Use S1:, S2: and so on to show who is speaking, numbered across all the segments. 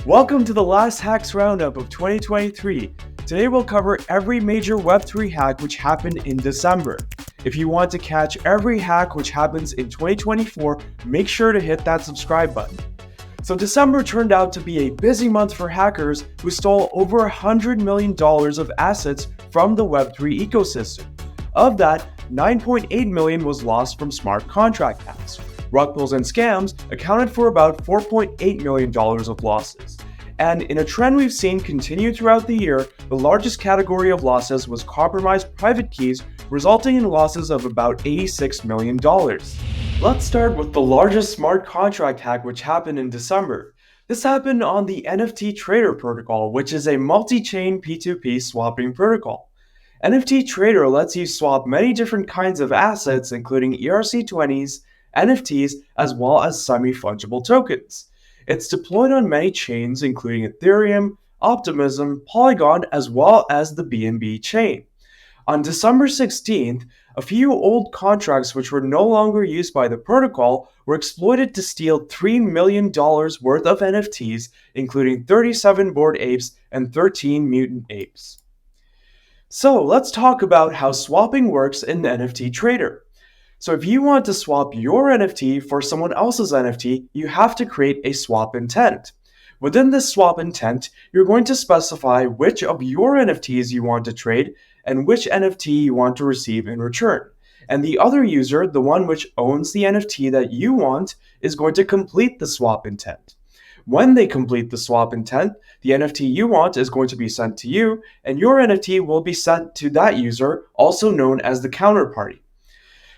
S1: Welcome to the last Hacks Roundup of 2023. Today we'll cover every major Web3 hack which happened in December. If you want to catch every hack which happens in 2024, make sure to hit that subscribe button. So December turned out to be a busy month for hackers who stole over $100 million of assets from the Web3 ecosystem. Of that, 9.8 million was lost from smart contract hacks. Rug pulls and scams accounted for about $4.8 million of losses. And in a trend we've seen continue throughout the year, the largest category of losses was compromised private keys, resulting in losses of about $86 million. Let's start with the largest smart contract hack which happened in December. This happened on the NFT Trader protocol, which is a multi-chain P2P swapping protocol. NFT Trader lets you swap many different kinds of assets, including ERC20s, NFTs, as well as semi-fungible tokens. It's deployed on many chains, including Ethereum, Optimism, Polygon, as well as the BNB chain. On December 16th, a few old contracts which were no longer used by the protocol were exploited to steal $3 million worth of NFTs, including 37 Bored Apes and 13 Mutant Apes. So let's talk about how swapping works in NFT Trader. So if you want to swap your NFT for someone else's NFT, you have to create a swap intent. Within this swap intent, you're going to specify which of your NFTs you want to trade and which NFT you want to receive in return. And the other user, the one which owns the NFT that you want, is going to complete the swap intent. When they complete the swap intent, the NFT you want is going to be sent to you, and your NFT will be sent to that user, also known as the counterparty.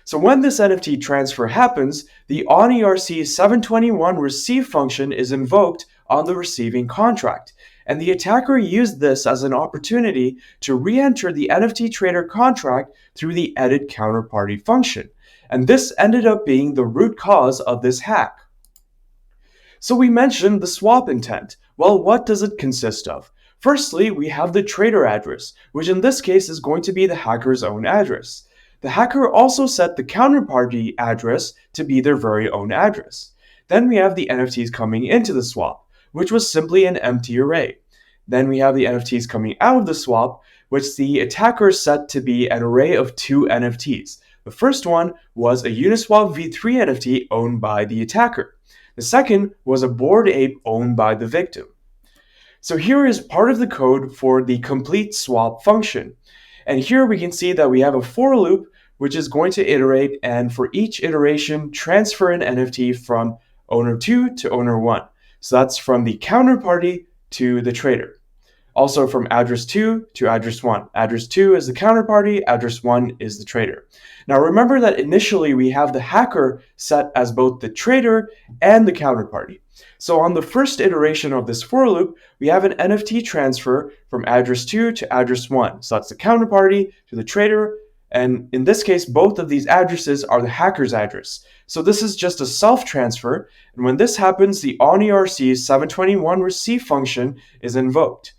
S1: So when this NFT transfer happens, the onERC721 receive function is invoked on the receiving contract, and the attacker used this as an opportunity to re-enter the NFT Trader contract through the edit counterparty function, and this ended up being the root cause of this hack. So we mentioned the swap intent. Well, what does it consist of? Firstly, we have the trader address, which in this case is going to be the hacker's own address. The hacker also set the counterparty address to be their very own address. Then we have the NFTs coming into the swap, which was simply an empty array. Then we have the NFTs coming out of the swap, which the attacker set to be an array of two NFTs. The first one was a Uniswap v3 NFT owned by the attacker. The second was a Bored Ape owned by the victim. So here is part of the code for the complete swap function. And here we can see that we have a for loop which is going to iterate, and for each iteration transfer an NFT from owner 2 to owner 1. So that's from the counterparty to the trader. Also from address 2 to address 1. Address 2 is the counterparty, address 1 is the trader. Now remember that initially we have the hacker set as both the trader and the counterparty. So on the first iteration of this for loop, we have an NFT transfer from address 2 to address 1. So that's the counterparty to the trader, and in this case, both of these addresses are the hacker's address. So this is just a self-transfer, and when this happens, the onERC721 receive function is invoked,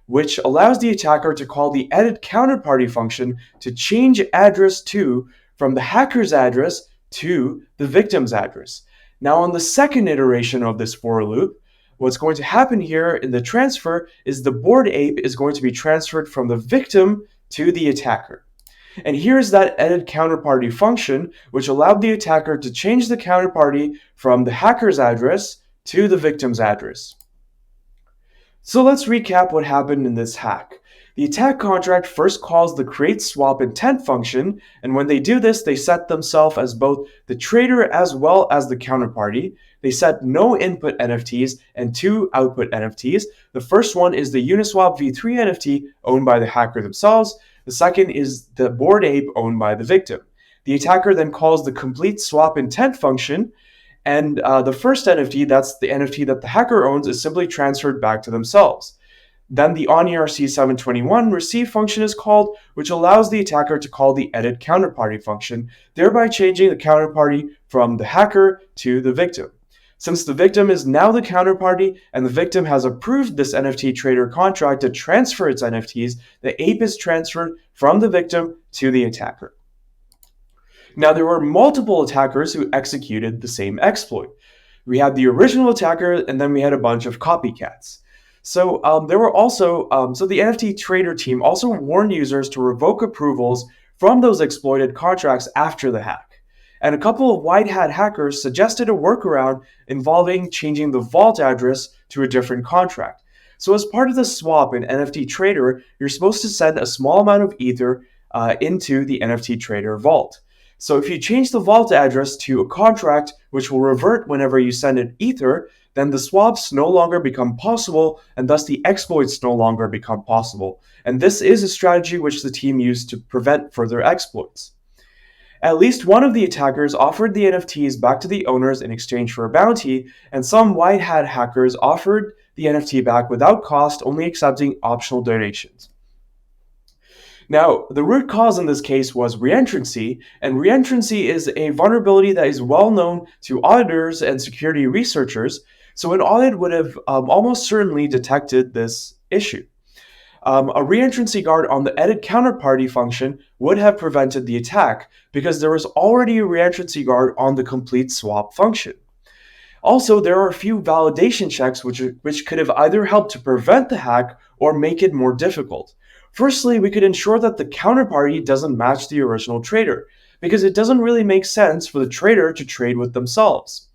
S1: which allows the attacker to call the edit counterparty function to change address 2 from the hacker's address to the victim's address. Now on the second iteration of this for loop, what's going to happen here in the transfer is the Bored Ape is going to be transferred from the victim to the attacker. And here's that edit counterparty function, which allowed the attacker to change the counterparty from the hacker's address to the victim's address. So let's recap what happened in this hack. The attack contract first calls the create swap intent function, and when they do this, they set themselves as both the trader as well as the counterparty. They set no input NFTs and two output NFTs. The first one is the Uniswap v3 NFT owned by the hacker themselves. The second is the Bored Ape owned by the victim. The attacker then calls the complete swap intent function, and the first NFT, that's the NFT that the hacker owns, is simply transferred back to themselves. Then the onERC721 receive function is called, which allows the attacker to call the edit counterparty function, thereby changing the counterparty from the hacker to the victim. Since the victim is now the counterparty and the victim has approved this NFT Trader contract to transfer its NFTs, the ape is transferred from the victim to the attacker. Now, there were multiple attackers who executed the same exploit. We had the original attacker, and then we had a bunch of copycats. There were also so the NFT Trader team also warned users to revoke approvals from those exploited contracts after the hack. And a couple of white hat hackers suggested a workaround involving changing the vault address to a different contract. So as part of the swap in NFT Trader, you're supposed to send a small amount of Ether into the NFT Trader vault. So if you change the vault address to a contract which will revert whenever you send an Ether, then the swaps no longer become possible, and thus the exploits no longer become possible. And this is a strategy which the team used to prevent further exploits. At least one of the attackers offered the NFTs back to the owners in exchange for a bounty, and some white hat hackers offered the NFT back without cost, only accepting optional donations. Now, the root cause in this case was reentrancy, and reentrancy is a vulnerability that is well known to auditors and security researchers, so an audit would have almost certainly detected this issue. A reentrancy guard on the edit counterparty function would have prevented the attack because there was already a reentrancy guard on the complete swap function. Also, there are a few validation checks which could have either helped to prevent the hack or make it more difficult. Firstly, we could ensure that the counterparty doesn't match the original trader, because it doesn't really make sense for the trader to trade with themselves.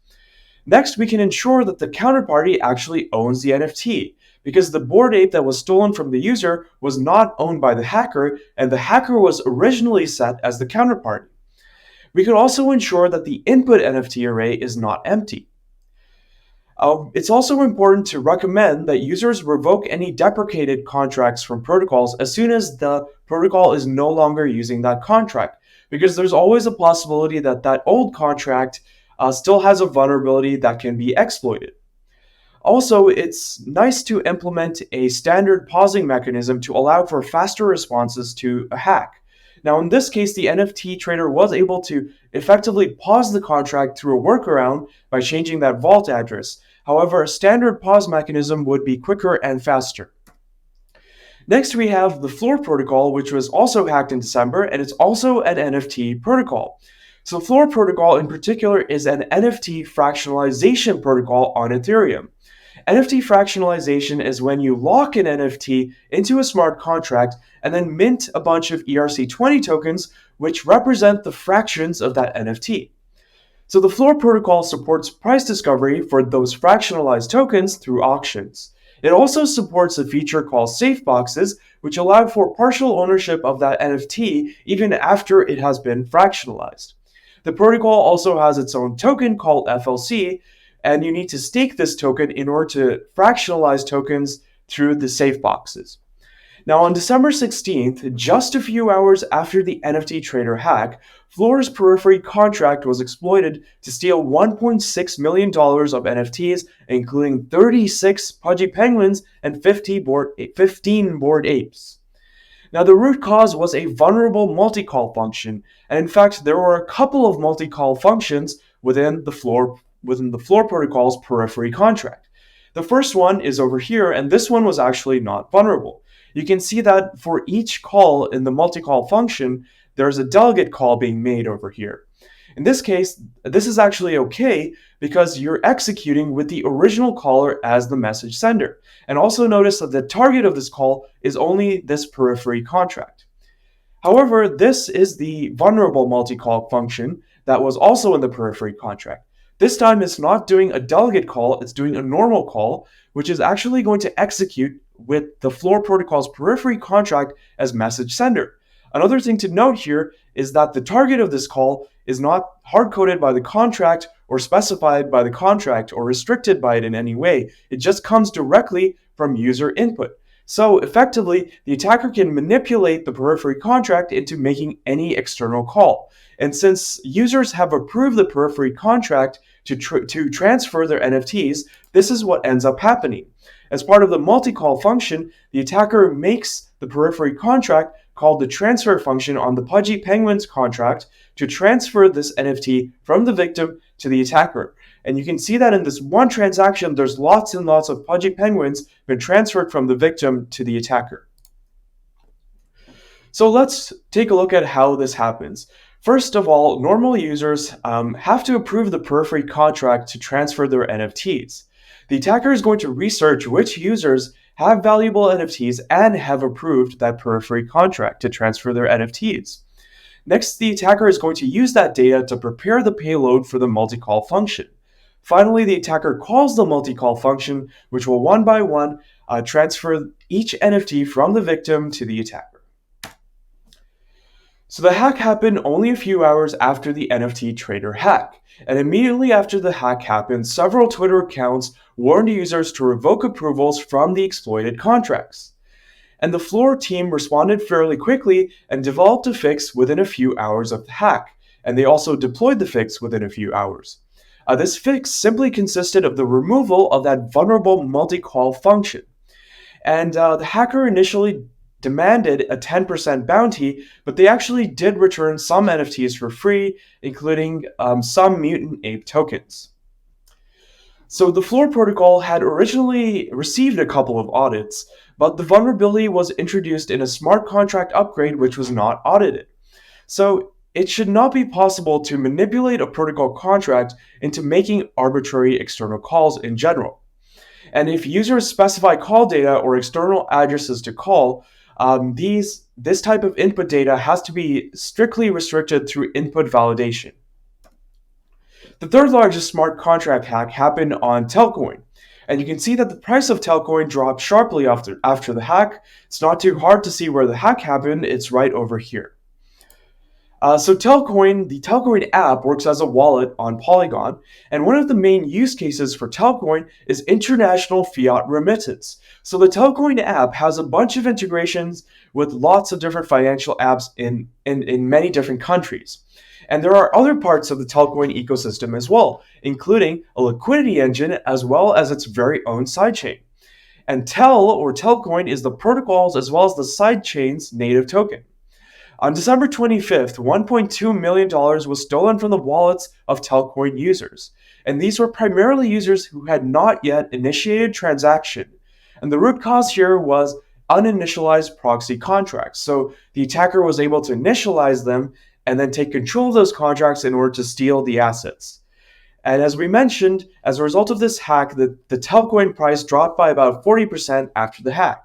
S1: Next, we can ensure that the counterparty actually owns the NFT, because the Bored Ape that was stolen from the user was not owned by the hacker, and the hacker was originally set as the counterparty. We could also ensure that the input NFT array is not empty. It's also important to recommend that users revoke any deprecated contracts from protocols as soon as the protocol is no longer using that contract, because there's always a possibility that that old contract still has a vulnerability that can be exploited. Also, it's nice to implement a standard pausing mechanism to allow for faster responses to a hack. Now, in this case, the NFT trader was able to effectively pause the contract through a workaround by changing that vault address. However, a standard pause mechanism would be quicker and faster. Next, we have the Floor protocol, which was also hacked in December, and it's also an NFT protocol. So Floor protocol in particular is an NFT fractionalization protocol on Ethereum. NFT fractionalization is when you lock an NFT into a smart contract and then mint a bunch of ERC20 tokens which represent the fractions of that NFT. So the Floor protocol supports price discovery for those fractionalized tokens through auctions. It also supports a feature called safe boxes, which allow for partial ownership of that NFT even after it has been fractionalized. The protocol also has its own token called FLC, and you need to stake this token in order to fractionalize tokens through the safe boxes. Now, on December 16th, just a few hours after the NFT Trader hack, Floor's Periphery contract was exploited to steal $1.6 million of NFTs, including 36 Pudgy Penguins and 15 Bored Apes. Now, the root cause was a vulnerable multi-call function, and in fact, there were a couple of multi-call functions within the Floor protocol's Periphery contract. The first one is over here, and this one was actually not vulnerable. You can see that for each call in the multi-call function, there's a delegate call being made over here. In this case, this is actually okay because you're executing with the original caller as the message sender. And also notice that the target of this call is only this Periphery contract. However, this is the vulnerable multi-call function that was also in the Periphery contract. This time it's not doing a delegate call, it's doing a normal call, which is actually going to execute with the Floor protocol's Periphery contract as message sender. Another thing to note here is that the target of this call is not hard-coded by the contract or specified by the contract or restricted by it in any way. It just comes directly from user input. So effectively, the attacker can manipulate the Periphery contract into making any external call. And since users have approved the Periphery contract to transfer their NFTs, this is what ends up happening. As part of the multi-call function, the attacker makes the Periphery contract called the transfer function on the Pudgy Penguins contract to transfer this NFT from the victim to the attacker. And you can see that in this one transaction, there's lots and lots of Pudgy Penguins been transferred from the victim to the attacker. So let's take a look at how this happens. First of all, normal users have to approve the Periphery contract to transfer their NFTs. The attacker is going to research which users have valuable NFTs and have approved that periphery contract to transfer their NFTs. Next, the attacker is going to use that data to prepare the payload for the multi-call function. Finally, the attacker calls the multi-call function, which will one by one transfer each NFT from the victim to the attacker. So the hack happened only a few hours after the NFT Trader hack. And immediately after the hack happened, several Twitter accounts warned users to revoke approvals from the exploited contracts. And the Floor team responded fairly quickly and developed a fix within a few hours of the hack. And they also deployed the fix within a few hours. This fix simply consisted of the removal of that vulnerable multi-call function. And the hacker initially demanded a 10% bounty, but they actually did return some NFTs for free, including some mutant ape tokens. So the Floor protocol had originally received a couple of audits, but the vulnerability was introduced in a smart contract upgrade which was not audited. So it should not be possible to manipulate a protocol contract into making arbitrary external calls in general. And if users specify call data or external addresses to call, this type of input data has to be strictly restricted through input validation. The third largest smart contract hack happened on Telcoin. And you can see that the price of Telcoin dropped sharply after the hack. It's not too hard to see where the hack happened, it's right over here. So Telcoin, the Telcoin app works as a wallet on Polygon, and one of the main use cases for Telcoin is international fiat remittance. So the Telcoin app has a bunch of integrations with lots of different financial apps in many different countries. And there are other parts of the Telcoin ecosystem as well, including a liquidity engine as well as its very own sidechain. And Telcoin is the protocol's as well as the sidechain's native token. On December 25th, $1.2 million was stolen from the wallets of Telcoin users. And these were primarily users who had not yet initiated transaction. And the root cause here was uninitialized proxy contracts. So the attacker was able to initialize them and then take control of those contracts in order to steal the assets. And as we mentioned, as a result of this hack, the Telcoin price dropped by about 40% after the hack.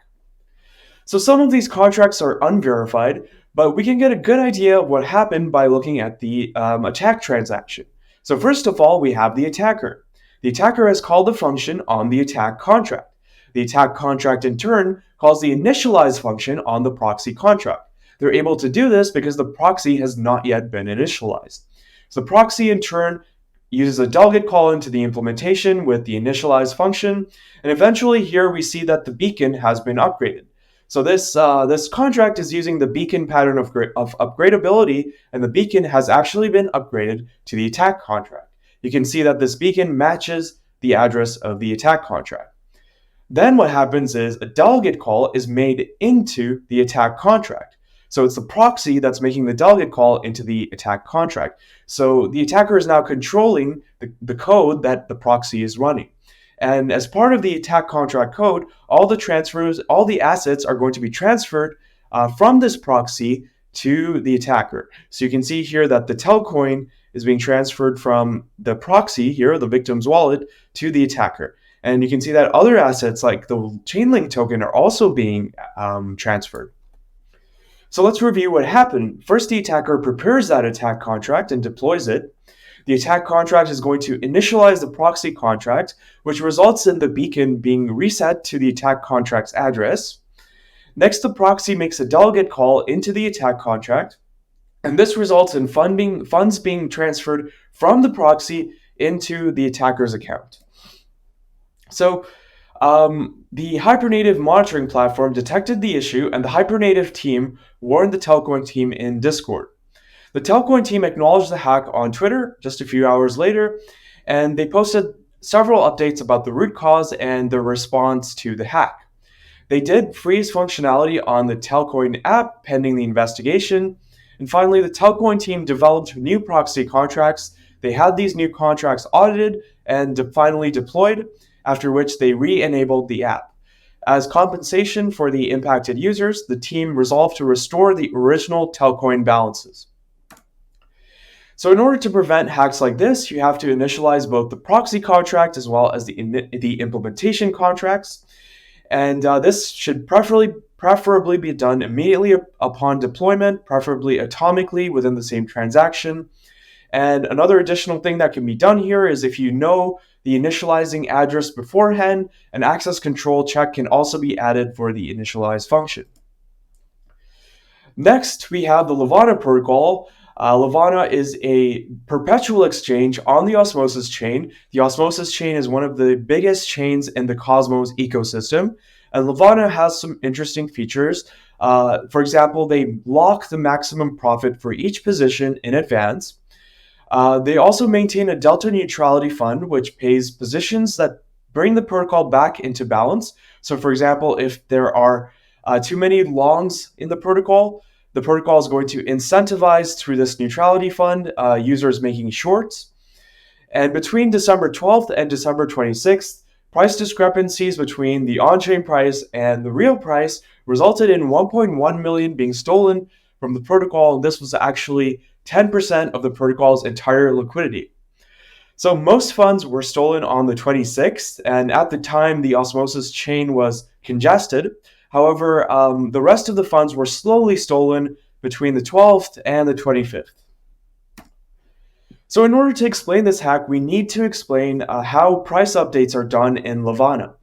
S1: So some of these contracts are unverified, but we can get a good idea of what happened by looking at the attack transaction. So first of all, we have the attacker. The attacker has called the function on the attack contract. The attack contract in turn calls the initialize function on the proxy contract. They're able to do this because the proxy has not yet been initialized. So the proxy in turn uses a delegate call into the implementation with the initialize function, and eventually here we see that the beacon has been upgraded. So this contract is using the beacon pattern of upgradability, and the beacon has actually been upgraded to the attack contract. You can see that this beacon matches the address of the attack contract. Then what happens is a delegate call is made into the attack contract. So it's the proxy that's making the delegate call into the attack contract. So the attacker is now controlling the code that the proxy is running. And as part of the attack contract code, all the assets are going to be transferred from this proxy to the attacker. So you can see here that the Telcoin is being transferred from the proxy here, the victim's wallet, to the attacker. And you can see that other assets like the Chainlink token are also being transferred. So let's review what happened. First, the attacker prepares that attack contract and deploys it. The attack contract is going to initialize the proxy contract, which results in the beacon being reset to the attack contract's address. Next, the proxy makes a delegate call into the attack contract, and this results in funds being transferred from the proxy into the attacker's account. So the Hypernative monitoring platform detected the issue, and the Hypernative team warned the Telcoin team in Discord. The Telcoin team acknowledged the hack on Twitter just a few hours later, and they posted several updates about the root cause and their response to the hack. They did freeze functionality on the Telcoin app pending the investigation. And finally, the Telcoin team developed new proxy contracts. They had these new contracts audited and finally deployed, after which they re-enabled the app. As compensation for the impacted users, the team resolved to restore the original Telcoin balances. So in order to prevent hacks like this, you have to initialize both the proxy contract as well as the implementation contracts. And this should preferably be done immediately upon deployment, preferably atomically within the same transaction. And another additional thing that can be done here is if you know the initializing address beforehand, an access control check can also be added for the initialize function. Next, we have the Levana protocol. Levana is a perpetual exchange on the Osmosis chain. The Osmosis chain is one of the biggest chains in the Cosmos ecosystem, and Levana has some interesting features. For example, they lock the maximum profit for each position in advance. They also maintain a delta neutrality fund, which pays positions that bring the protocol back into balance. So, for example, if there are too many longs in the protocol is going to incentivize through this neutrality fund users making shorts. And between December 12th and December 26th, price discrepancies between the on-chain price and the real price resulted in 1.1 million being stolen from the protocol. And this was actually 10% of the protocol's entire liquidity. So most funds were stolen on the 26th, and at the time, the Osmosis chain was congested. However, the rest of the funds were slowly stolen between the 12th and the 25th. So in order to explain this hack, we need to explain how price updates are done in Levana.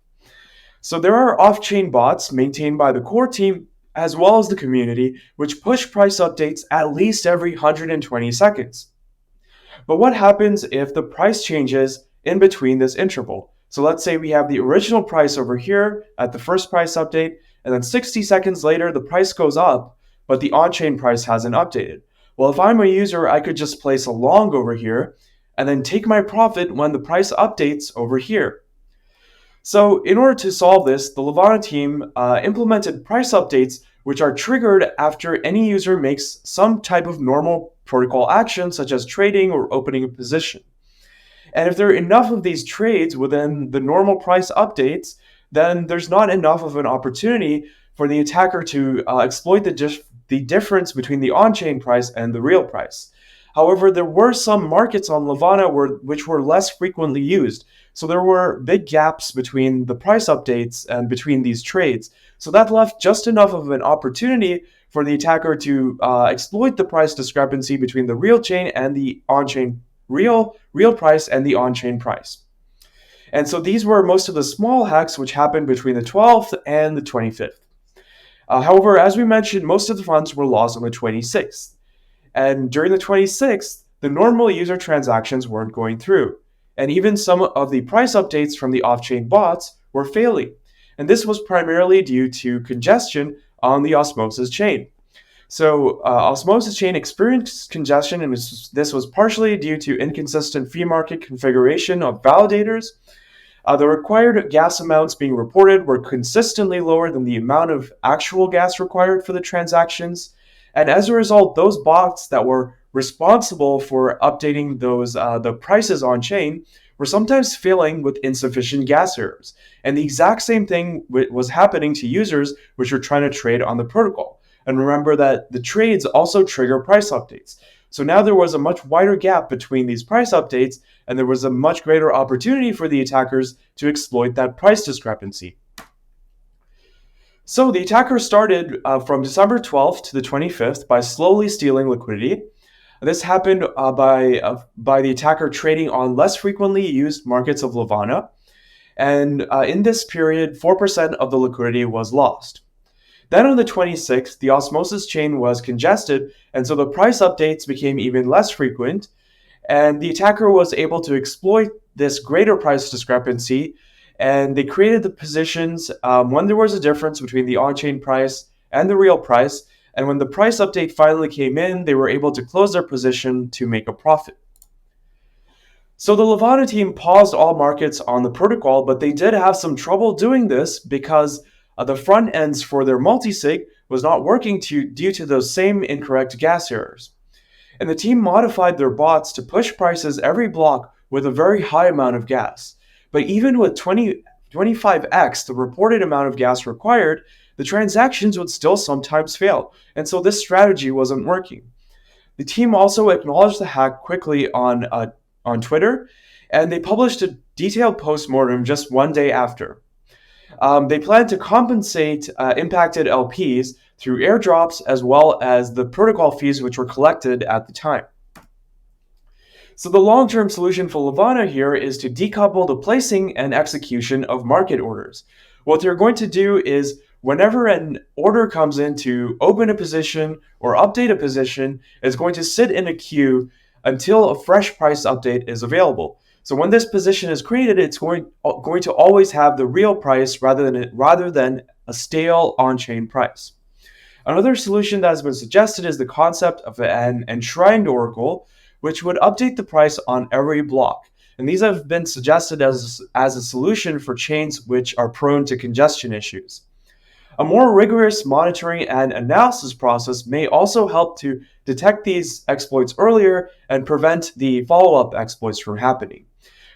S1: So there are off-chain bots maintained by the core team as well as the community, which push price updates at least every 120 seconds. But what happens if the price changes in between this interval? So let's say we have the original price over here at the first price update, and then 60 seconds later, the price goes up, but the on-chain price hasn't updated. Well, if I'm a user, I could just place a long over here and then take my profit when the price updates over here. So in order to solve this, the Levana team implemented price updates which are triggered after any user makes some type of normal protocol action, such as trading or opening a position. And if there are enough of these trades within the normal price updates, then there's not enough of an opportunity for the attacker to exploit the difference between the on-chain price and the real price. However, there were some markets on Levana which were less frequently used. So there were big gaps between the price updates and between these trades. So that left just enough of an opportunity for the attacker to exploit the price discrepancy between the real chain and the on-chain real price and the on-chain price. And so these were most of the small hacks which happened between the 12th and the 25th. However, as we mentioned, most of the funds were lost on the 26th. And during the 26th, the normal user transactions weren't going through. And even some of the price updates from the off-chain bots were failing. And this was primarily due to congestion on the Osmosis chain. So Osmosis chain experienced congestion, and this was partially due to inconsistent fee market configuration of validators. The required gas amounts being reported were consistently lower than the amount of actual gas required for the transactions. And as a result, those bots that were responsible for updating those the prices on chain were sometimes failing with insufficient gas errors. And the exact same thing was happening to users which were trying to trade on the protocol. And remember that the trades also trigger price updates. So now there was a much wider gap between these price updates, and there was a much greater opportunity for the attackers to exploit that price discrepancy. So the attacker started from December 12th to the 25th by slowly stealing liquidity. This happened by the attacker trading on less frequently used markets of Levana. And in this period, 4% of the liquidity was lost. Then on the 26th, the Osmosis chain was congested, and so the price updates became even less frequent, and the attacker was able to exploit this greater price discrepancy, and they created the positions when there was a difference between the on-chain price and the real price, and when the price update finally came in, they were able to close their position to make a profit. So the Levana team paused all markets on the protocol, but they did have some trouble doing this because the front ends for their multisig was not working due to those same incorrect gas errors. And the team modified their bots to push prices every block with a very high amount of gas. But even with 25x the reported amount of gas required, the transactions would still sometimes fail. And so this strategy wasn't working. The team also acknowledged the hack quickly on Twitter, and they published a detailed post-mortem just one day after. They plan to compensate impacted LPs through airdrops as well as the protocol fees which were collected at the time. So the long-term solution for Levana here is to decouple the placing and execution of market orders. What they're going to do is whenever an order comes in to open a position or update a position, it's going to sit in a queue until a fresh price update is available. So when this position is created, it's going to always have the real price rather than a stale on-chain price. Another solution that has been suggested is the concept of an enshrined oracle, which would update the price on every block. And these have been suggested as a solution for chains which are prone to congestion issues. A more rigorous monitoring and analysis process may also help to detect these exploits earlier and prevent the follow-up exploits from happening.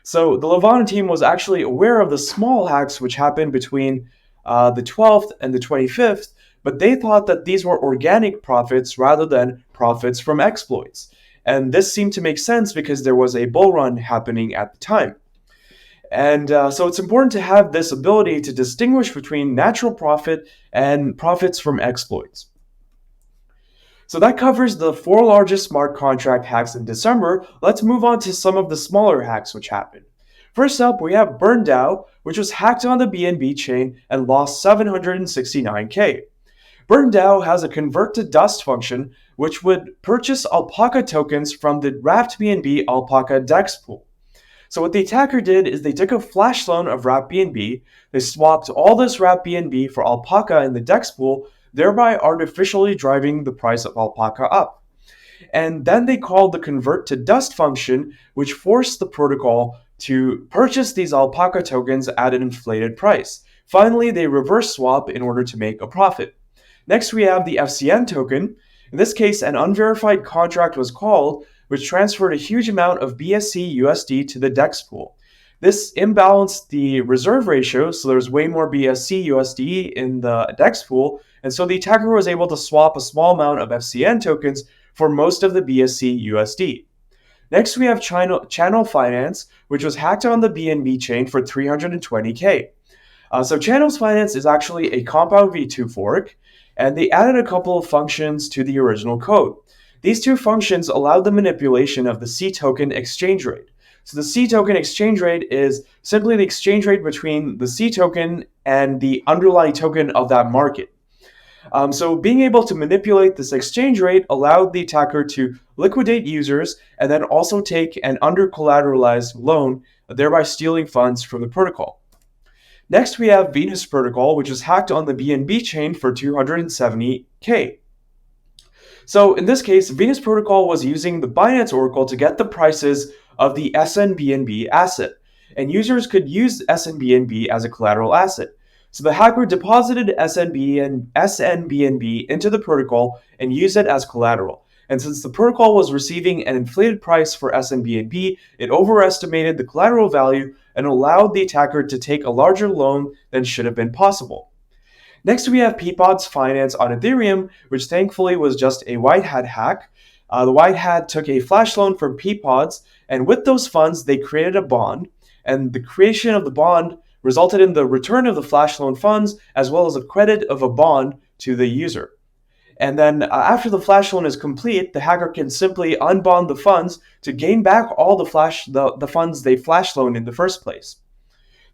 S1: So the Levana team was actually aware of the small hacks which happened between the 12th and the 25th, but they thought that these were organic profits rather than profits from exploits. And this seemed to make sense because there was a bull run happening at the time. And so it's important to have this ability to distinguish between natural profit and profits from exploits. So that covers the 4 largest smart contract hacks in December. Let's move on to some of the smaller hacks which happened. First up, we have BurnDAO, which was hacked on the BNB chain and lost 769K. BurnDAO has a convert to dust function which would purchase alpaca tokens from the wrapped BNB alpaca DEX pool. So what the attacker did is they took a flash loan of wrapped BNB, they swapped all this wrapped BNB for alpaca in the DEX pool, thereby artificially driving the price of alpaca up. And then they called the convert to dust function, which forced the protocol to purchase these alpaca tokens at an inflated price. Finally, they reverse swap in order to make a profit. Next, we have the FCN token. In this case, an unverified contract was called, which transferred a huge amount of BSC USD to the DEX pool. This imbalanced the reserve ratio, so there's way more BSC USD in the DEX pool, and so the attacker was able to swap a small amount of FCN tokens for most of the BSC USD. Next, we have Channel Finance, which was hacked on the BNB chain for 320K. So Channel Finance is actually a Compound V2 fork, and they added a couple of functions to the original code. These 2 functions allowed the manipulation of the C token exchange rate. So the C token exchange rate is simply the exchange rate between the C token and the underlying token of that market. So being able to manipulate this exchange rate allowed the attacker to liquidate users and then also take an under-collateralized loan, thereby stealing funds from the protocol. Next, we have Venus Protocol, which was hacked on the BNB chain for 270K. So in this case, Venus Protocol was using the Binance Oracle to get the prices of the SNBNB asset, and users could use SNBNB as a collateral asset. So the hacker deposited SNBNB into the protocol and used it as collateral. And since the protocol was receiving an inflated price for SNBNB, it overestimated the collateral value and allowed the attacker to take a larger loan than should have been possible. Next, we have Peapod's Finance on Ethereum, which thankfully was just a white hat hack. The white hat took a flash loan from Peapod's, and with those funds, they created a bond. And the creation of the bond resulted in the return of the flash loan funds, as well as a credit of a bond to the user. And then after the flash loan is complete, the hacker can simply unbond the funds to gain back all the funds they flash loaned in the first place.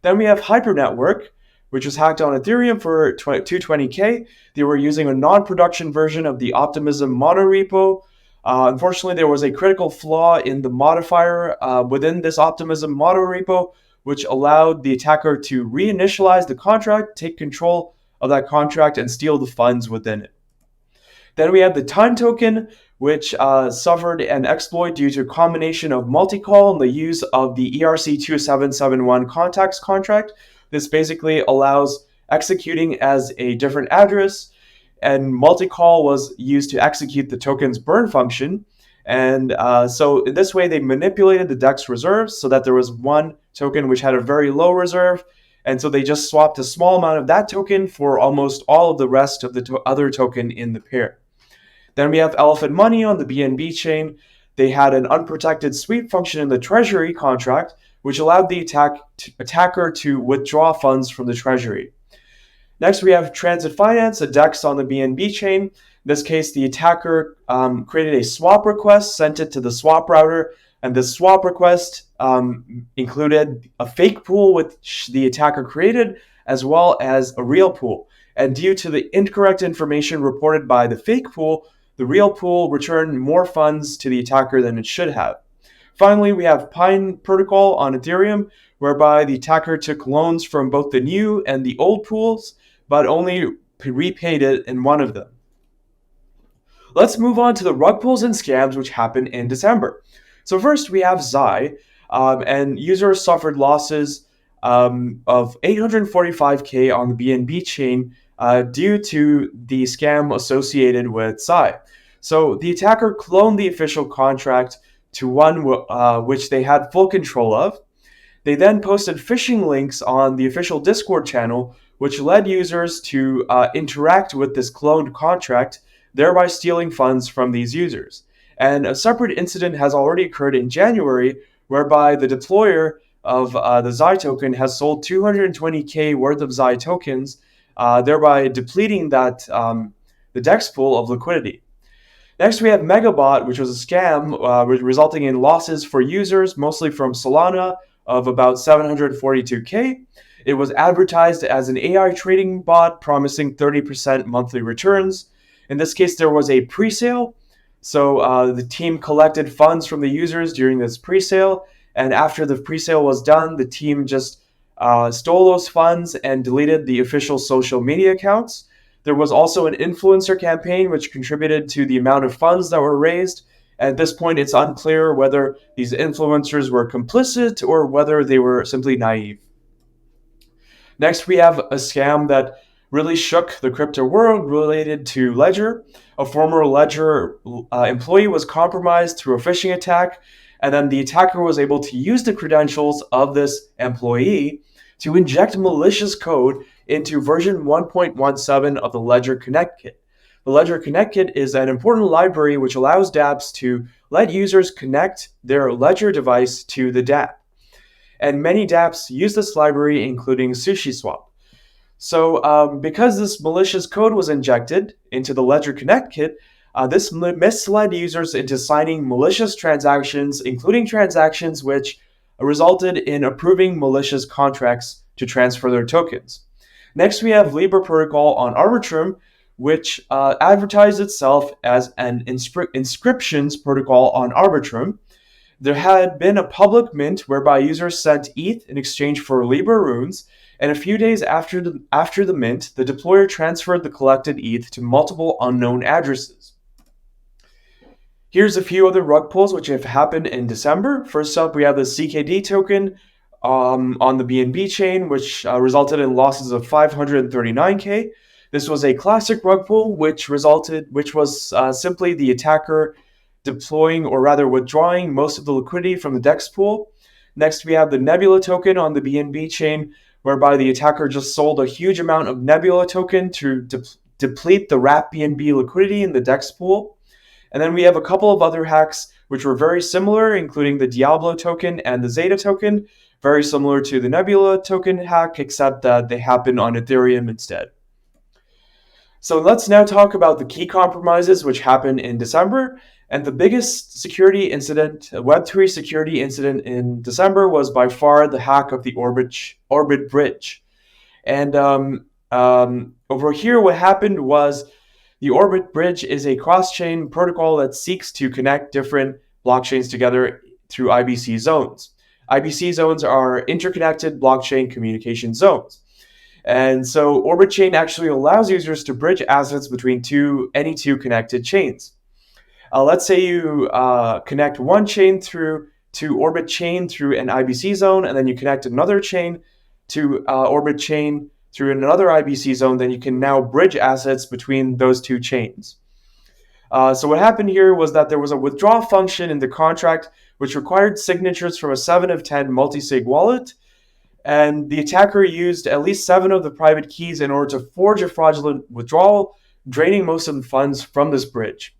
S1: Then we have Hypernetwork, which was hacked on Ethereum for 220K. They were using a non-production version of the Optimism monorepo. Unfortunately, there was a critical flaw in the modifier within this Optimism monorepo, which allowed the attacker to reinitialize the contract, take control of that contract, and steal the funds within it. Then we have the Time token, which suffered an exploit due to a combination of multi-call and the use of the ERC2771 context contract. This basically allows executing as a different address, and multi-call was used to execute the token's burn function. And so in this way, they manipulated the DEX reserves so that there was one token which had a very low reserve. And so they just swapped a small amount of that token for almost all of the rest of the other token in the pair. Then we have Elephant Money on the BNB chain. They had an unprotected sweep function in the Treasury contract, which allowed the attacker to withdraw funds from the Treasury. Next, we have Transit Finance, a DEX on the BNB chain. In this case, the attacker created a swap request, sent it to the swap router, and this swap request included a fake pool which the attacker created, as well as a real pool. And due to the incorrect information reported by the fake pool, the real pool returned more funds to the attacker than it should have. Finally, we have Pine Protocol on Ethereum, whereby the attacker took loans from both the new and the old pools, but only repaid it in one of them. Let's move on to the rug pulls and scams which happened in December. So first we have Zai, and users suffered losses of 845K on the BNB chain due to the scam associated with Zai. So the attacker cloned the official contract to one which they had full control of. They then posted phishing links on the official Discord channel, which led users to interact with this cloned contract, thereby stealing funds from these users. And a separate incident has already occurred in January, whereby the deployer of the Zai token has sold 220K worth of Zai tokens, thereby depleting that the DEX pool of liquidity. Next, we have Megabot, which was a scam resulting in losses for users, mostly from Solana, of about 742K. It was advertised as an AI trading bot promising 30% monthly returns. In this case, there was a pre-sale. So the team collected funds from the users during this pre-sale. And after the pre-sale was done, the team just stole those funds and deleted the official social media accounts. There was also an influencer campaign which contributed to the amount of funds that were raised. At this point, it's unclear whether these influencers were complicit or whether they were simply naive. Next, we have a scam that really shook the crypto world related to Ledger. A former Ledger employee was compromised through a phishing attack, and then the attacker was able to use the credentials of this employee to inject malicious code into version 1.17 of the Ledger Connect Kit. The Ledger Connect Kit is an important library which allows dApps to let users connect their Ledger device to the dApp. And many dApps use this library, including SushiSwap. So because this malicious code was injected into the Ledger Connect Kit, this misled users into signing malicious transactions, including transactions which resulted in approving malicious contracts to transfer their tokens. Next, we have Libra Protocol on Arbitrum, which advertised itself as an inscriptions protocol on Arbitrum. There had been a public mint whereby users sent ETH in exchange for Libra runes, and a few days after the mint, the deployer transferred the collected ETH to multiple unknown addresses. Here's a few other rug pulls which have happened in December. First up, we have the CKD token on the BNB chain, which resulted in losses of 539K. This was a classic rug pull, which was simply the attacker deploying, or rather withdrawing, most of the liquidity from the DEX pool. Next, we have the Nebula token on the BNB chain, whereby the attacker just sold a huge amount of Nebula token to deplete the wrapped BNB liquidity in the DEX pool. And then we have a couple of other hacks which were very similar, including the Diablo token and the Zeta token, very similar to the Nebula token hack, except that they happen on Ethereum instead. So let's now talk about the key compromises which happened in December. And the biggest security incident, Web3 security incident in December, was by far the hack of the Orbit bridge. And over here, what happened was the Orbit bridge is a cross-chain protocol that seeks to connect different blockchains together through IBC zones. IBC zones are interconnected blockchain communication zones. And so Orbit Chain actually allows users to bridge assets between any two connected chains. Let's say you connect one chain to Orbit Chain through an IBC zone, and then you connect another chain to Orbit Chain through another IBC zone, then you can now bridge assets between those two chains. So what happened here was that there was a withdraw function in the contract which required signatures from a 7 of 10 multi-sig wallet, and the attacker used at least 7 of the private keys in order to forge a fraudulent withdrawal, draining most of the funds from this bridge.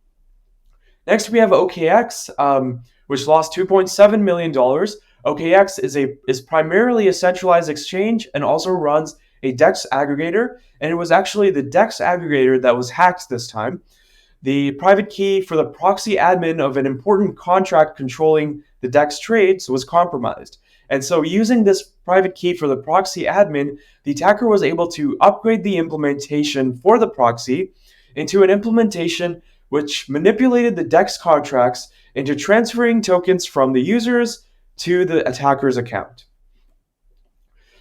S1: Next, we have OKX, which lost $2.7 million. OKX is primarily a centralized exchange and also runs a DEX aggregator, and it was actually the DEX aggregator that was hacked this time. The private key for the proxy admin of an important contract controlling the DEX trades was compromised. And so using this private key for the proxy admin, the attacker was able to upgrade the implementation for the proxy into an implementation which manipulated the DEX contracts into transferring tokens from the users to the attacker's account.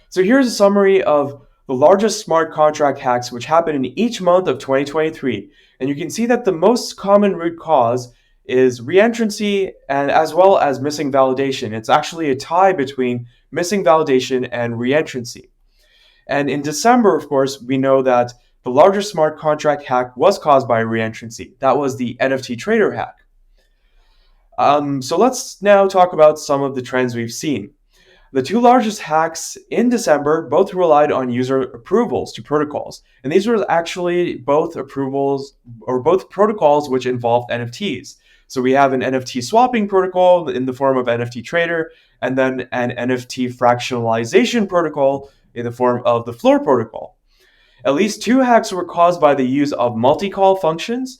S1: So here's a summary of the largest smart contract hacks which happened in each month of 2023. And you can see that the most common root cause is reentrancy and as well as missing validation. It's actually a tie between missing validation and reentrancy. And in December, of course, we know that the largest smart contract hack was caused by reentrancy. That was the NFT Trader hack. So let's now talk about some of the trends we've seen. The two largest hacks in December both relied on user approvals to protocols. And these were actually both approvals or both protocols which involved NFTs. So we have an NFT swapping protocol in the form of NFT Trader, and then an NFT fractionalization protocol in the form of the Floor protocol. At least two hacks were caused by the use of multi-call functions.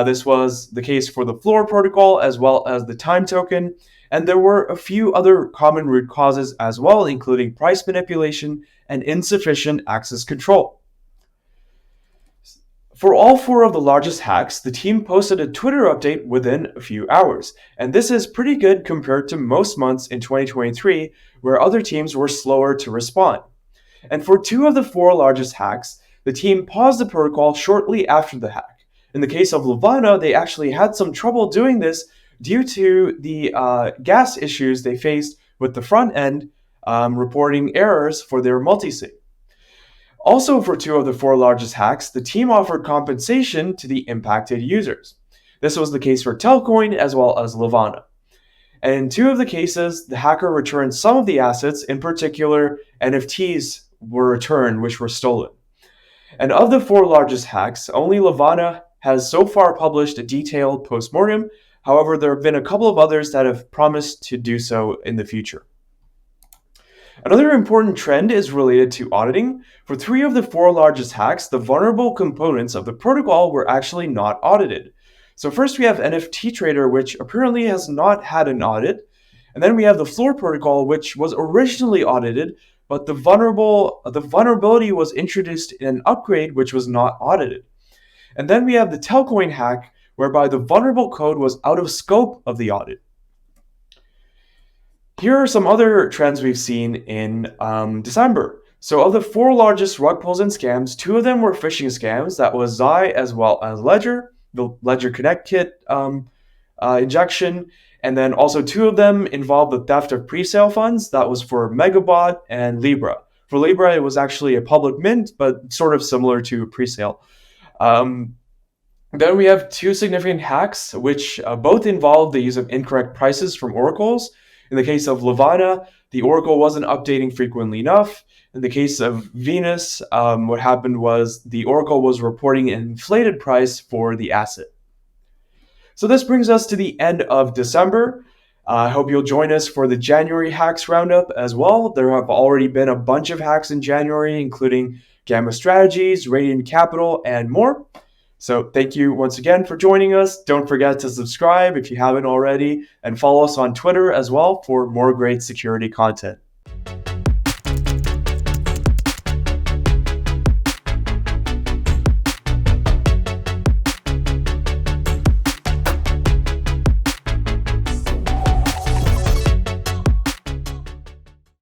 S1: This was the case for the Floor protocol as well as the time token. And there were a few other common root causes as well, including price manipulation and insufficient access control. For all four of the largest hacks, the team posted a Twitter update within a few hours. And this is pretty good compared to most months in 2023, where other teams were slower to respond. And for two of the four largest hacks, the team paused the protocol shortly after the hack. In the case of Levana, they actually had some trouble doing this due to the gas issues they faced with the front end reporting errors for their multisig. Also, for two of the four largest hacks, the team offered compensation to the impacted users. This was the case for Telcoin as well as Levana. And in two of the cases, the hacker returned some of the assets, in particular, NFTs were returned, which were stolen. And of the four largest hacks, only Levana has so far published a detailed postmortem. However, there have been a couple of others that have promised to do so in the future. Another important trend is related to auditing. For three of the four largest hacks, the vulnerable components of the protocol were actually not audited. So first we have NFT Trader, which apparently has not had an audit. And then we have the Floor protocol, which was originally audited, but the vulnerability was introduced in an upgrade, which was not audited. And then we have the Telcoin hack, whereby the vulnerable code was out of scope of the audit. Here are some other trends we've seen in December. So of the four largest rug pulls and scams, two of them were phishing scams. That was Zai as well as Ledger, the Ledger Connect Kit injection. And then also two of them involved the theft of pre-sale funds. That was for Megabot and Libra. For Libra, it was actually a public mint, but sort of similar to pre-sale. Then we have two significant hacks, which both involve the use of incorrect prices from oracles. In the case of Levana, the oracle wasn't updating frequently enough. In the case of Venus, what happened was the oracle was reporting an inflated price for the asset. So this brings us to the end of December. I hope you'll join us for the January Hacks Roundup as well. There have already been a bunch of hacks in January, including Gamma Strategies, Radiant Capital, and more. So thank you once again for joining us. Don't forget to subscribe if you haven't already, and follow us on Twitter as well for more great security content.